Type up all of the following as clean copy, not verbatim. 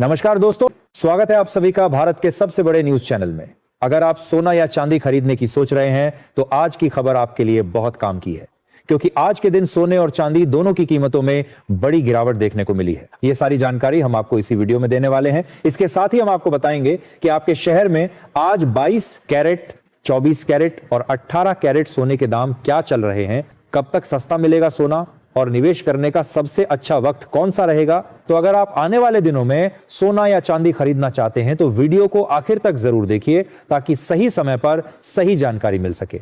नमस्कार दोस्तों, स्वागत है आप सभी का भारत के सबसे बड़े न्यूज चैनल में। अगर आप सोना या चांदी खरीदने की सोच रहे हैं तो आज की खबर आपके लिए बहुत काम की है, क्योंकि आज के दिन सोने और चांदी दोनों की कीमतों में बड़ी गिरावट देखने को मिली है। यह सारी जानकारी हम आपको इसी वीडियो में देने वाले हैं। इसके साथ ही हम आपको बताएंगे कि आपके शहर में आज 22 कैरेट, 24 कैरेट और 18 कैरेट सोने के दाम क्या चल रहे हैं, कब तक सस्ता मिलेगा सोना और निवेश करने का सबसे अच्छा वक्त कौन सा रहेगा। तो अगर आप आने वाले दिनों में सोना या चांदी खरीदना चाहते हैं तो वीडियो को आखिर तक जरूर देखिए, ताकि सही समय पर सही जानकारी मिल सके।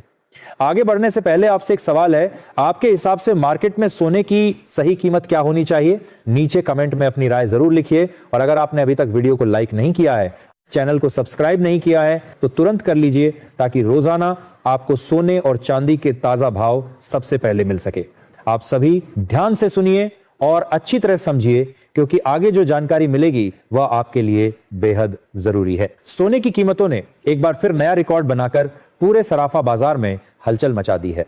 आगे बढ़ने से पहले आपसे एक सवाल है, आपके हिसाब से मार्केट में सोने की सही कीमत क्या होनी चाहिए? नीचे कमेंट में अपनी राय जरूर लिखिए। और अगर आपने अभी तक वीडियो को लाइक नहीं किया है, चैनल को सब्सक्राइब नहीं किया है, तो तुरंत कर लीजिए, ताकि रोजाना आपको सोने और चांदी के ताजा भाव सबसे पहले मिल सके। आप सभी ध्यान से सुनिए और अच्छी तरह समझिए, क्योंकि आगे जो जानकारी मिलेगी वह आपके लिए बेहद जरूरी है। सोने की कीमतों ने एक बार फिर नया रिकॉर्ड बनाकर पूरे सराफा बाजार में हलचल मचा दी है।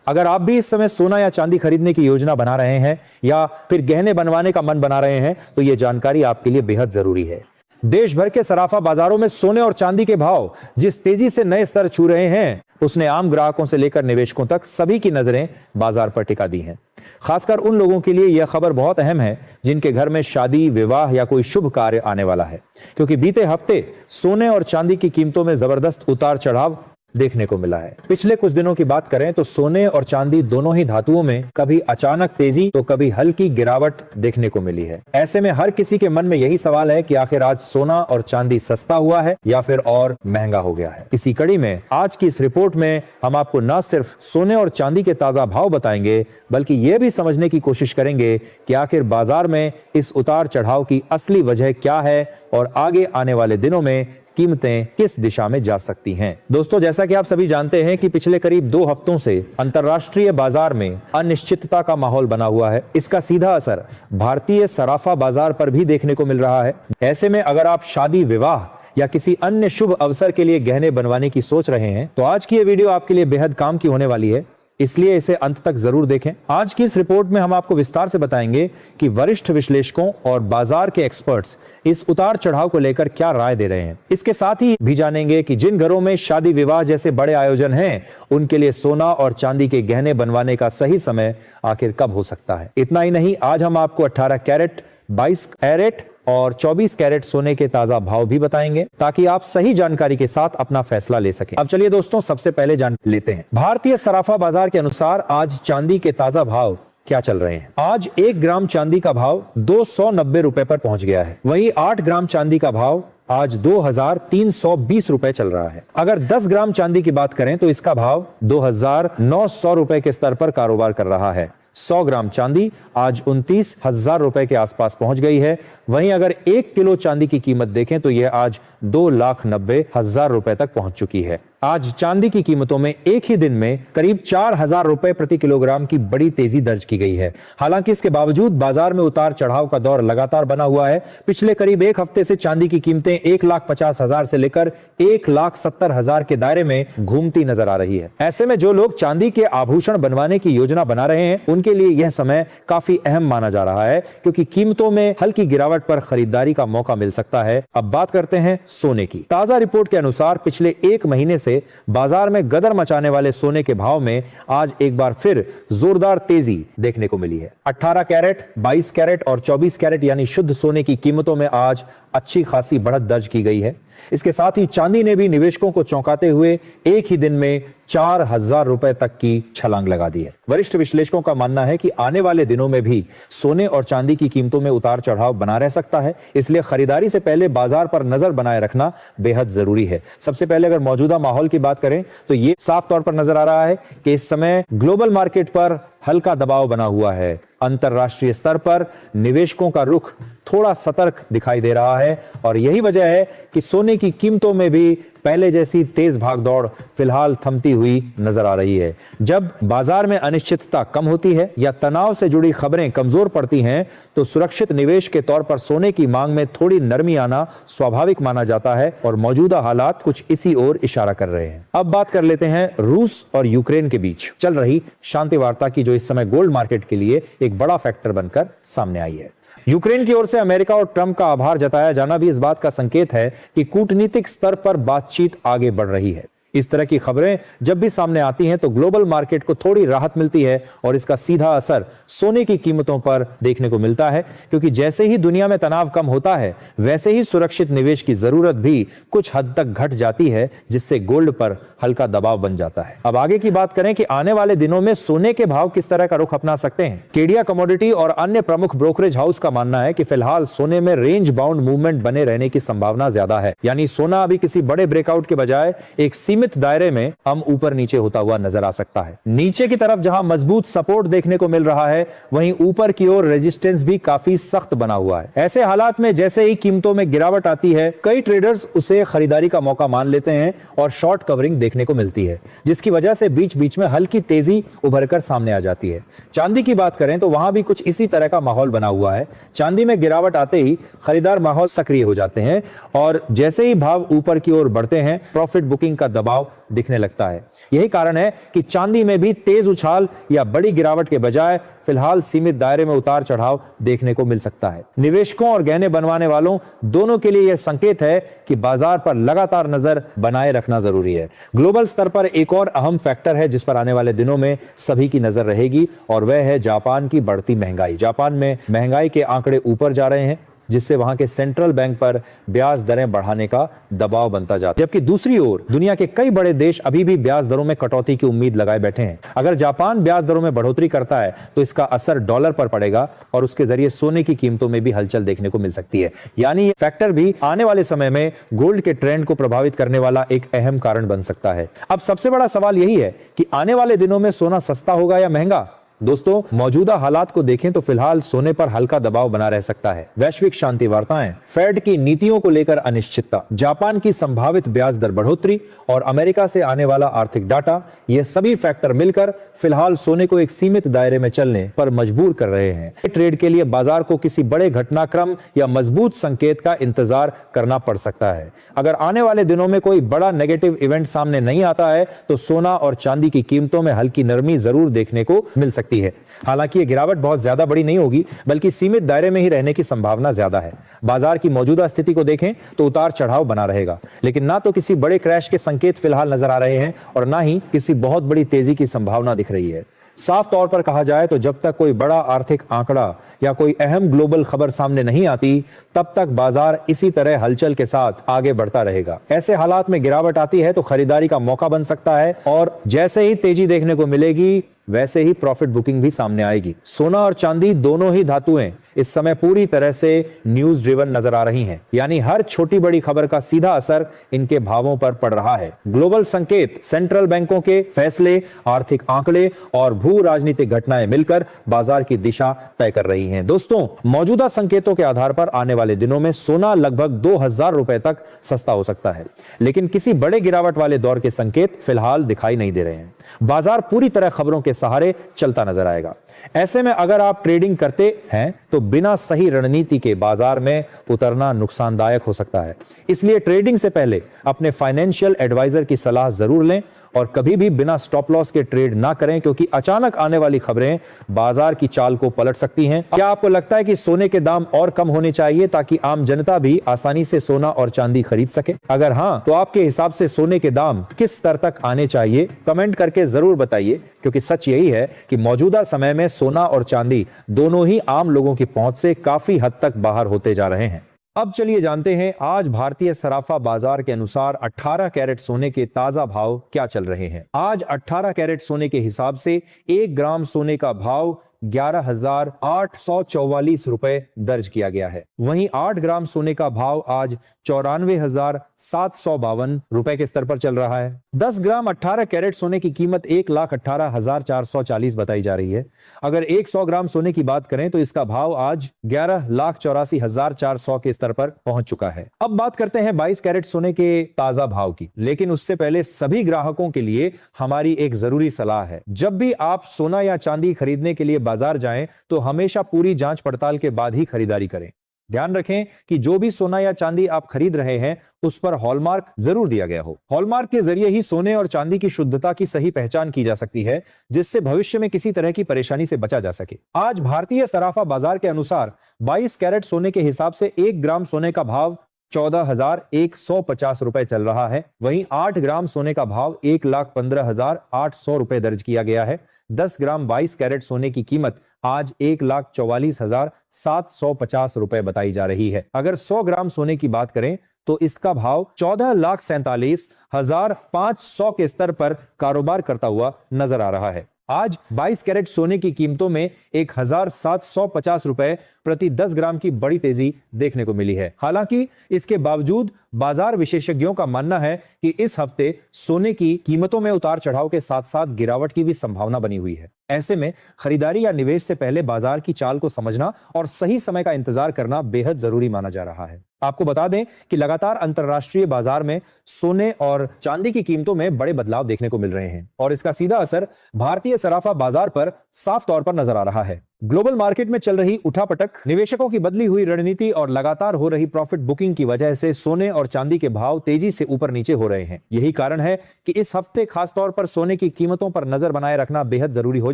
अगर आप भी इस समय सोना या चांदी खरीदने की योजना बना रहे हैं या फिर गहने बनवाने का मन बना रहे हैं, तो यह जानकारी आपके लिए बेहद जरूरी है। देश भर के सराफा बाजारों में सोने और चांदी के भाव जिस तेजी से नए स्तर छू रहे हैं, उसने आम ग्राहकों से लेकर निवेशकों तक सभी की नजरें बाजार पर टिका दी हैं। खासकर उन लोगों के लिए यह खबर बहुत अहम है जिनके घर में शादी, विवाह या कोई शुभ कार्य आने वाला है, क्योंकि बीते हफ्ते सोने और चांदी की कीमतों में जबरदस्त उतार चढ़ाव देखने को मिला है। पिछले कुछ दिनों की बात करें तो सोने और चांदी दोनों ही धातुओं में कभी अचानक तेजी तो कभी हल्की गिरावट देखने को मिली है। ऐसे में हर किसी के मन में यही सवाल है कि आखिर आज सोना और चांदी सस्ता हुआ है या फिर और महंगा हो गया है। इसी कड़ी में आज की इस रिपोर्ट में हम आपको न सिर्फ सोने और चांदी के ताजा भाव बताएंगे, बल्कि यह भी समझने की कोशिश करेंगे कि आखिर बाजार में इस उतार चढ़ाव की असली वजह क्या है और आगे आने वाले दिनों में कीमतें किस दिशा में जा सकती हैं। दोस्तों, जैसा कि आप सभी जानते हैं कि पिछले करीब 2 हफ्तों से अंतर्राष्ट्रीय बाजार में अनिश्चितता का माहौल बना हुआ है। इसका सीधा असर भारतीय सराफा बाजार पर भी देखने को मिल रहा है। ऐसे में अगर आप शादी, विवाह या किसी अन्य शुभ अवसर के लिए गहने बनवाने की सोच रहे हैं, तो आज की ये वीडियो आपके लिए बेहद काम की होने वाली है, इसलिए इसे अंत तक जरूर देखें। आज की इस रिपोर्ट में हम आपको विस्तार से बताएंगे कि वरिष्ठ विश्लेषकों और बाजार के एक्सपर्ट्स इस उतार चढ़ाव को लेकर क्या राय दे रहे हैं। इसके साथ ही भी जानेंगे कि जिन घरों में शादी, विवाह जैसे बड़े आयोजन हैं, उनके लिए सोना और चांदी के गहने बनवाने का सही समय आखिर कब हो सकता है। इतना ही नहीं, आज हम आपको 18 कैरेट, 22 कैरेट और 24 कैरेट सोने के ताजा भाव भी बताएंगे, ताकि आप सही जानकारी के साथ अपना फैसला ले सकें। अब चलिए दोस्तों, सबसे पहले जान लेते हैं भारतीय सराफा बाजार के अनुसार आज चांदी के ताजा भाव क्या चल रहे हैं। आज 1 ग्राम चांदी का भाव 290 रुपए पर पहुंच गया है। वहीं 8 ग्राम चांदी का भाव आज 2320 रुपए चल रहा है। अगर 10 ग्राम चांदी की बात करें तो इसका भाव 2900 रुपए के स्तर पर कारोबार कर रहा है। 100 ग्राम चांदी आज 29,000 रुपए के आसपास पहुंच गई है। वहीं अगर 1 किलो चांदी की कीमत देखें तो यह आज 2,90,000 रुपए तक पहुंच चुकी है। आज चांदी की कीमतों में एक ही दिन में करीब 4,000 रुपए प्रति किलोग्राम की बड़ी तेजी दर्ज की गई है। हालांकि इसके बावजूद बाजार में उतार चढ़ाव का दौर लगातार बना हुआ है। पिछले करीब 1 हफ्ते से चांदी की कीमतें 1,50,000 से लेकर 1,70,000 के दायरे में घूमती नजर आ रही है। ऐसे में जो लोग चांदी के आभूषण बनवाने की योजना बना रहे हैं, उनके लिए यह समय काफी अहम माना जा रहा है, क्योंकि कीमतों में हल्की गिरावट पर खरीदारी का मौका मिल सकता है। अब बात करते हैं सोने की। ताजा रिपोर्ट के अनुसार पिछले 1 महीने से बाजार में गदर मचाने वाले सोने के भाव में आज एक बार फिर जोरदार तेजी देखने को मिली है। 18 कैरेट, 22 कैरेट और 24 कैरेट यानी शुद्ध सोने की कीमतों में आज अच्छी खासी बढ़त दर्ज की गई है। इसके साथ ही चांदी ने भी निवेशकों को चौंकाते हुए एक ही दिन में 4,000 रुपए तक की छलांग लगा दी है। वरिष्ठ विश्लेषकों का मानना है कि आने वाले दिनों में भी सोने और चांदी की कीमतों में उतार चढ़ाव बना रह सकता है, इसलिए खरीदारी से पहले बाजार पर नजर बनाए रखना बेहद जरूरी है। सबसे पहले अगर मौजूदा माहौल की बात करें तो यह साफ तौर पर नजर आ रहा है कि इस समय ग्लोबल मार्केट पर हल्का दबाव बना हुआ है। अंतरराष्ट्रीय स्तर पर निवेशकों का रुख थोड़ा सतर्क दिखाई दे रहा है और यही वजह है कि सोने की कीमतों में भी पहले जैसी तेज भागदौड़ फिलहाल थमती हुई नजर आ रही है। जब बाजार में अनिश्चितता कम होती है या तनाव से जुड़ी खबरें कमजोर पड़ती हैं, तो सुरक्षित निवेश के तौर पर सोने की मांग में थोड़ी नरमी आना स्वाभाविक माना जाता है और मौजूदा हालात कुछ इसी ओर इशारा कर रहे हैं। अब बात कर लेते हैं रूस और यूक्रेन के बीच चल रही शांति वार्ता की, जो इस समय गोल्ड मार्केट के लिए एक बड़ा फैक्टर बनकर सामने आई है। यूक्रेन की ओर से अमेरिका और ट्रंप का आभार जताया जाना भी इस बात का संकेत है कि कूटनीतिक स्तर पर बातचीत आगे बढ़ रही है। इस तरह की खबरें जब भी सामने आती हैं तो ग्लोबल मार्केट को थोड़ी राहत मिलती है और इसका सीधा असर सोने की कीमतों पर देखने को मिलता है, क्योंकि जैसे ही दुनिया में तनाव कम होता है वैसे ही सुरक्षित निवेश की जरूरत भी कुछ हद तक घट जाती है, जिससे गोल्ड पर हल्का दबाव बन जाता है। अब आगे की बात करें कि आने वाले दिनों में सोने के भाव किस तरह का रुख अपना सकते हैं। केडिया कमोडिटी और अन्य प्रमुख ब्रोकरेज हाउस का मानना है कि फिलहाल सोने में रेंज बाउंड मूवमेंट बने रहने की संभावना ज्यादा है, यानी सोना अभी किसी बड़े ब्रेकआउट के बजाय एक सीमित दायरे में हम ऊपर नीचे होता हुआ नजर आ सकता है। नीचे की तरफ जहां मजबूत सपोर्ट देखने को मिल रहा है, वहीं ऊपर की ओर रेजिस्टेंस भी काफी सख्त बना हुआ है। ऐसे हालात में जैसे ही कीमतों में गिरावट आती है, कई ट्रेडर्स उसे खरीदारी का मौका मान लेते हैं और शॉर्ट कवरिंग देखने को मिलती है, जिसकी वजह से बीच बीच में हल्की तेजी उभर कर सामने आ जाती है। चांदी की बात करें तो वहां भी कुछ इसी तरह का माहौल बना हुआ है। चांदी में गिरावट आते ही खरीदार माहौल सक्रिय हो जाते हैं और जैसे ही भाव ऊपर की ओर बढ़ते हैं, प्रॉफिट बुकिंग का दबाव दिखने लगता है। यही कारण है कि चांदी में भी तेज उछाल या बड़ी गिरावट के बजाय फिलहाल सीमित दायरे में उतार चढ़ाव देखने को मिल सकता है। निवेशकों और गहने बनवाने वालों दोनों के लिए यह संकेत है कि बाजार पर लगातार नजर बनाए रखना जरूरी है। ग्लोबल स्तर पर एक और अहम फैक्टर है जिस पर आने वाले दिनों में सभी की नजर रहेगी, और वह है जापान की बढ़ती महंगाई। जापान में महंगाई के आंकड़े ऊपर जा रहे हैं, जिससे वहां के सेंट्रल बैंक पर ब्याज दरें बढ़ाने का दबाव बनता जाता है, जबकि दूसरी ओर दुनिया के कई बड़े देश अभी भी ब्याज दरों में कटौती की उम्मीद लगाए बैठे हैं। अगर जापान ब्याज दरों में बढ़ोतरी करता है तो इसका असर डॉलर पर पड़ेगा और उसके जरिए सोने की कीमतों में भी हलचल देखने को मिल सकती है। यानी ये फैक्टर भी आने वाले समय में गोल्ड के ट्रेंड को प्रभावित करने वाला एक अहम कारण बन सकता है। अब सबसे बड़ा सवाल यही है कि आने वाले दिनों में सोना सस्ता होगा या महंगा। दोस्तों, मौजूदा हालात को देखें तो फिलहाल सोने पर हल्का दबाव बना रह सकता है। वैश्विक शांति वार्ताएं, फेड की नीतियों को लेकर अनिश्चितता, जापान की संभावित ब्याज दर बढ़ोतरी और अमेरिका से आने वाला आर्थिक डाटा, ये सभी फैक्टर मिलकर फिलहाल सोने को एक सीमित दायरे में चलने पर मजबूर कर रहे हैं। ट्रेड के लिए बाजार को किसी बड़े घटनाक्रम या मजबूत संकेत का इंतजार करना पड़ सकता है। अगर आने वाले दिनों में कोई बड़ा नेगेटिव इवेंट सामने नहीं आता है तो सोना और चांदी की कीमतों में हल्की नरमी जरूर देखने को मिल सकती है। हालांकि ये गिरावट बहुत ज्यादा बड़ी नहीं होगी, बल्कि सीमित दायरे में ही रहने की संभावना ज्यादा है। बाजार की मौजूदा स्थिति को देखें तो उतार चढ़ाव बना रहेगा, लेकिन ना तो किसी बड़े क्रैश के संकेत फिलहाल नजर आ रहे हैं और ना ही किसी बहुत बड़ी तेजी की संभावना दिख रही है। साफ तौर पर कहा जाए तो जब तक कोई बड़ा आर्थिक आंकड़ा या कोई अहम ग्लोबल खबर सामने नहीं आती, तब तक बाजार इसी तरह हलचल के साथ आगे बढ़ता रहेगा। ऐसे हालात में गिरावट आती है तो खरीदारी का मौका बन सकता है और जैसे ही तेजी देखने को मिलेगी वैसे ही प्रॉफिट बुकिंग भी सामने आएगी। सोना और चांदी दोनों ही धातुएं इस समय पूरी तरह से न्यूज ड्रिवन नजर आ रही हैं, यानी हर छोटी बड़ी खबर का सीधा असर इनके भावों पर पड़ रहा है। ग्लोबल संकेत, सेंट्रल बैंकों के फैसले, आर्थिक आंकड़े और भू राजनीतिक घटनाएं मिलकर बाजार की दिशा तय कर रही हैं। दोस्तों, मौजूदा संकेतों के आधार पर आने वाले दिनों में सोना लगभग 2000 रुपए तक सस्ता हो सकता है, लेकिन किसी बड़े गिरावट वाले दौर के संकेत फिलहाल दिखाई नहीं दे रहे हैं। बाजार पूरी तरह खबरों के सहारे चलता नजर आएगा। ऐसे में अगर आप ट्रेडिंग करते हैं तो बिना सही रणनीति के बाजार में उतरना नुकसानदायक हो सकता है। इसलिए ट्रेडिंग से पहले अपने फाइनेंशियल एडवाइजर की सलाह जरूर लें और कभी भी बिना स्टॉप लॉस के ट्रेड ना करें, क्योंकि अचानक आने वाली खबरें बाजार की चाल को पलट सकती हैं। क्या आपको लगता है कि सोने के दाम और कम होने चाहिए ताकि आम जनता भी आसानी से सोना और चांदी खरीद सके? अगर हां, तो आपके हिसाब से सोने के दाम किस स्तर तक आने चाहिए? कमेंट करके जरूर बताइए, क्योंकि सच यही है कि मौजूदा समय में सोना और चांदी दोनों ही आम लोगों की पहुंच से काफी हद तक बाहर होते जा रहे हैं। अब चलिए जानते हैं आज भारतीय सराफा बाजार के अनुसार 18 कैरेट सोने के ताजा भाव क्या चल रहे हैं। आज 18 कैरेट सोने के हिसाब से 1 ग्राम सोने का भाव 11,844 रुपए दर्ज किया गया है। वहीं 8 ग्राम सोने का भाव आज 94,752 रुपए के स्तर पर चल रहा है। 10 ग्राम 18 कैरेट सोने की कीमत 1,18,440 बताई जा रही है। अगर 100 ग्राम सोने की बात करें तो इसका भाव आज 11,84,400 के स्तर पर पहुंच चुका है। अब बात करते हैं 22 कैरेट सोने के ताजा भाव की, लेकिन उससे पहले सभी ग्राहकों के लिए हमारी एक जरूरी सलाह है। जब भी आप सोना या चांदी खरीदने के लिए बाजार जाएं तो हमेशा पूरी जांच पड़ताल के बाद ही खरीदारी करें। ध्यान रखें कि जो भी सोना या चांदी आप खरीद रहे हैं उस पर हॉलमार्क जरूर दिया गया हो। हॉलमार्क के जरिए ही सोने और चांदी की शुद्धता की सही पहचान की जा सकती है, जिससे भविष्य में किसी तरह की परेशानी से बचा जा सके। आज भारतीय सराफा बाजार के अनुसार 22 कैरेट सोने के हिसाब से 1 ग्राम सोने का भाव 14,150 रुपए चल रहा है। वहीं 8 ग्राम सोने का भाव 1,15,800 रुपए दर्ज किया गया है। 10 ग्राम 22 कैरेट सोने की कीमत आज 1,44,750 रुपए बताई जा रही है। अगर 100 ग्राम सोने की बात करें तो इसका भाव 14,47,500 के स्तर पर कारोबार करता हुआ नजर आ रहा है। आज 22 कैरेट सोने की कीमतों में 1,750 रुपए प्रति 10 ग्राम की बड़ी तेजी देखने को मिली है। हालांकि इसके बावजूद बाजार विशेषज्ञों का मानना है कि इस हफ्ते सोने की कीमतों में उतार चढ़ाव के साथ साथ गिरावट की भी संभावना बनी हुई है। ऐसे में खरीदारी या निवेश से पहले बाजार की चाल को समझना और सही समय का इंतजार करना बेहद जरूरी माना जा रहा है। आपको बता दें कि लगातार अंतर्राष्ट्रीय बाजार में सोने और चांदी की कीमतों में बड़े बदलाव देखने को मिल रहे हैं और इसका सीधा असर भारतीय सराफा बाजार पर साफ तौर पर नजर आ रहा है। ग्लोबल मार्केट में चल रही उठापटक, निवेशकों की बदली हुई रणनीति और लगातार हो रही प्रॉफिट बुकिंग की वजह से सोने और चांदी के भाव तेजी से ऊपर नीचे हो रहे हैं। यही कारण है कि इस हफ्ते खासतौर पर सोने की कीमतों पर नजर बनाए रखना बेहद जरूरी हो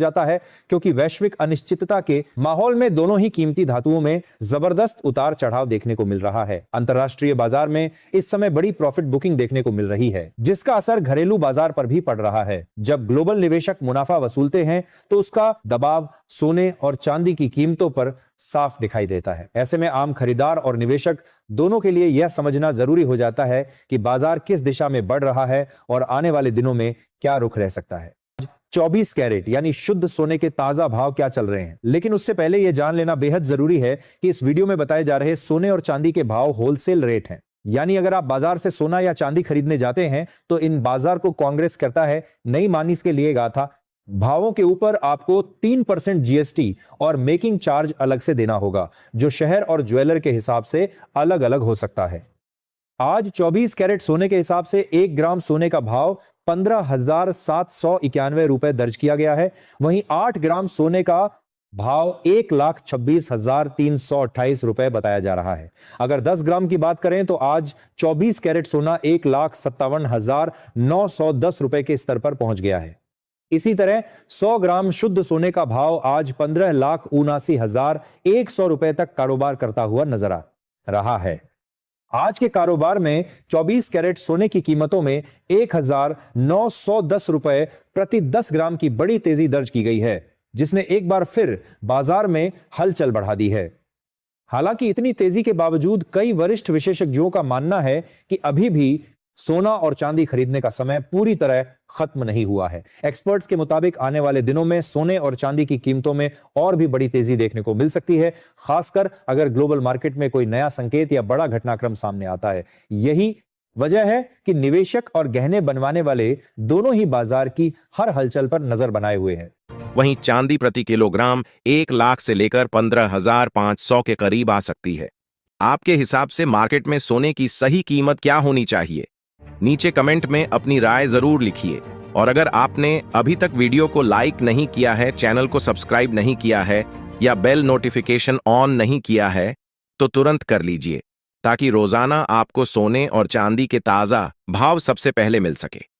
जाता है, क्योंकि वैश्विक अनिश्चितता के माहौल में दोनों ही कीमती धातुओं में जबरदस्त उतार चढ़ाव देखने को मिल रहा है। अंतर्राष्ट्रीय बाजार में इस समय बड़ी प्रॉफिट बुकिंग देखने को मिल रही है, जिसका असर घरेलू बाजार पर भी पड़ रहा है। जब ग्लोबल निवेशक मुनाफा वसूलते हैं तो उसका दबाव सोने और चांदी की कीमतों पर साफ दिखाई देता है। ऐसे में आम खरीदार और निवेशक दोनों के लिए यह समझना जरूरी हो जाता है कि बाजार किस दिशा में बढ़ रहा है और आने वाले दिनों में क्या रुख रह सकता है। 24 कैरेट यानी शुद्ध सोने के ताजा भाव क्या चल रहे हैं, लेकिन उससे पहले यह जान लेना बेहद जरूरी है कि इस वीडियो में बताए जा रहे सोने और चांदी के भाव होलसेल रेट हैं। यानी अगर आप बाजार से सोना या चांदी खरीदने जाते हैं तो इन बाजार को कांग्रेस करता है नई मानिस के लिए गाथा। भावों के ऊपर आपको 3% जीएसटी और मेकिंग चार्ज अलग से देना होगा, जो शहर और ज्वेलर के हिसाब से अलग अलग हो सकता है। आज 24 कैरेट सोने के हिसाब से 1 ग्राम सोने का भाव 15,791 रुपए दर्ज किया गया है। वहीं 8 ग्राम सोने का भाव 1,26,328 रुपए बताया जा रहा है। अगर 10 ग्राम की बात करें तो आज 24 कैरेट सोना 1,57,910 रुपए के स्तर पर पहुंच गया है। इसी तरह 100 ग्राम शुद्ध सोने का भाव आज 15,79,100 रुपए तक कारोबार करता हुआ नजर आ रहा है। आज के कारोबार में 24 कैरेट सोने की कीमतों में 1,910 रुपए प्रति 10 ग्राम की बड़ी तेजी दर्ज की गई है, जिसने एक बार फिर बाजार में हलचल बढ़ा दी है। हालांकि इतनी तेजी के बावजूद कई वरिष्ठ विशेषज्ञों का मानना है कि अभी भी सोना और चांदी खरीदने का समय पूरी तरह खत्म नहीं हुआ है। एक्सपर्ट्स के मुताबिक आने वाले दिनों में सोने और चांदी की कीमतों में और भी बड़ी तेजी देखने को मिल सकती है, खासकर अगर ग्लोबल मार्केट में कोई नया संकेत या बड़ा घटनाक्रम सामने आता है। यही वजह है कि निवेशक और गहने बनवाने वाले दोनों ही बाजार की हर हलचल पर नजर बनाए हुए हैं। वहीं चांदी प्रति किलोग्राम 1 लाख से लेकर 15,500 के करीब आ सकती है। आपके हिसाब से मार्केट में सोने की सही कीमत क्या होनी चाहिए? नीचे कमेंट में अपनी राय जरूर लिखिए। और अगर आपने अभी तक वीडियो को लाइक नहीं किया है, चैनल को सब्सक्राइब नहीं किया है या बेल नोटिफिकेशन ऑन नहीं किया है तो तुरंत कर लीजिए, ताकि रोजाना आपको सोने और चांदी के ताजा भाव सबसे पहले मिल सके।